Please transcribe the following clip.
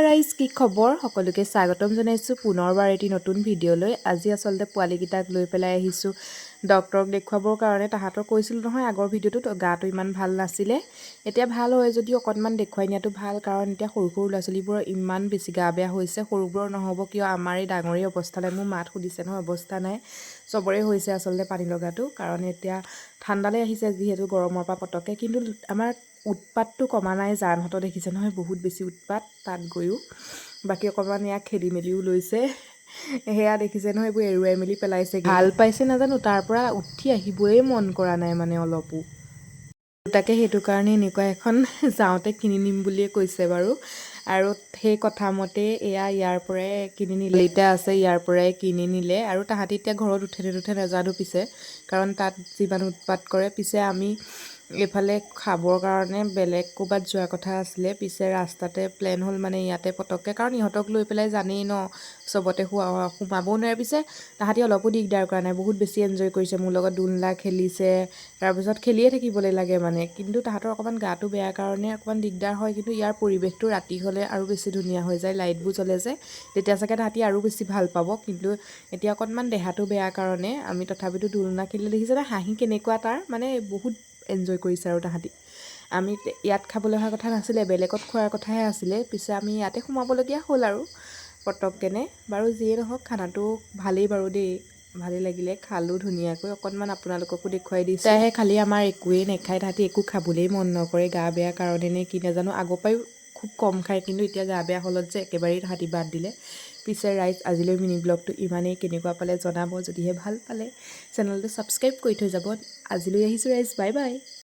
ৰাইজ কি খবৰ সকলোকে স্বাগতম জনাইছোঁ পুনৰবাৰ এটি নতুন ভিডিঅ'লৈ। আজি আচলতে পোৱালিকেইটাক লৈ পেলাই আহিছোঁ ডক্টৰক দেখুৱাবৰ কাৰণে। তাহাঁতৰ কৈছিলোঁ নহয় আগৰ ভিডিঅ'টোত গাটো ইমান ভাল নাছিলে, এতিয়া ভাল হয় যদিও অকণমান দেখুৱাই নিয়াটো ভাল, কাৰণ এতিয়া সৰু সৰু ল'ৰা ছোৱালীবোৰৰ ইমান বেছি গা বেয়া হৈছে। সৰুবোৰৰ নহ'ব কিয়, আমাৰ এই ডাঙৰেই অৱস্থা নাই। মোৰ মাত সুধিছে নহয়, অৱস্থা নাই চবৰে হৈছে আচলতে পানী লগাটো, কাৰণ এতিয়া ঠাণ্ডালৈ আহিছে যিহেতু গৰমৰ পৰা পতককৈ। কিন্তু আমাৰ উৎপাতটো কমা নাই। জানহঁতৰ দেখিছে নহয় বহুত বেছি উৎপাত তাত গৈও, বাকী অকণমান ইয়াক খেলি মেলিও লৈছে। সেয়া দেখিছে নহয়, এইবোৰ এৰুৱাই মেলি পেলাইছে। ভাল পাইছে নাজানো, তাৰ পৰা উঠি আহিবই মন কৰা নাই মানে অলপো। তাকে সেইটো কাৰণে এনেকুৱা এখন যাওঁতে কিনি নিম বুলিয়ে কৈছে বাৰু। আৰু সেই কথা মতে এয়া ইয়াৰ পৰাই কিনি নিলে, এতিয়া আছে ইয়াৰ পৰাই কিনি নিলে। আৰু তাহাঁতি এতিয়া ঘৰত উঠে নুঠে নাজানো পিছে, কাৰণ তাত যিমান উৎপাত কৰে। পিছে আমি এইফালে খাবৰ কাৰণে বেলেগ ক'ৰবাত যোৱাৰ কথা আছিলে, পিছে ৰাস্তাতে প্লেন হ'ল মানে ইয়াতে পটককৈ, কাৰণ ইহঁতক লৈ পেলাই জানেই ন চবতে সোমাবও নোৱাৰে। পিছে তাহাঁতি অলপো দিগদাৰ কৰা নাই, বহুত বেছি এনজয় কৰিছে মোৰ লগত। দোলনা খেলিছে, তাৰপিছত খেলিয়ে থাকিবলৈ লাগে মানে। কিন্তু তাহাঁতৰ অকণমান গাটো বেয়া কাৰণে অকণমান দিগদাৰ হয়। কিন্তু ইয়াৰ পৰিৱেশটো ৰাতি হ'লে আৰু বেছি ধুনীয়া হৈ যায়, লাইটবোৰ জ্বলে যে, তেতিয়া চাগে তাহাঁতি আৰু বেছি ভাল পাব। কিন্তু এতিয়া অকণমান দেহাটো বেয়া কাৰণে আমি তথাপিতো দোলনা খেলিলে দেখিছে নে হাঁহি কেনেকুৱা তাৰ, মানে বহুত এনজয় কৰিছে আৰু তাহাঁতি। আমি ইয়াত খাবলৈ অহা কথা নাছিলে, বেলেগত খোৱাৰ কথাহে আছিলে। পিছে আমি ইয়াতে সোমাবলগীয়া হ'ল আৰু পটককেনে। বাৰু যিয়ে নহওক খানাটো ভালেই বাৰু দেই, ভালেই লাগিলে, খালোঁ ধুনীয়াকৈ। অকণমান আপোনালোককো দেখুৱাই দিছোঁ। তাইহে খালি আমাৰ একোৱেই নাখায়, তাহাঁতি একো খাবলৈই মন নকৰে, গা বেয়া কাৰণে নে কি নাজানো। আগৰ পৰাও খুব কম খায়, কিন্তু এতিয়া গা বেয়া হ'লত যে একেবাৰেই তাহাঁতি বাদ দিলে। পিছে ৰাইজ আজিলৈ মিনি ব্লগটো ইমানেই, কেনেকুৱা পালে জনাব, যদিহে ভাল পালে চেনেলটো ছাবস্ক্ৰাইব কৰি থৈ যাব। আজিলৈ আহিছোঁ ৰাইজ, বাই বাই।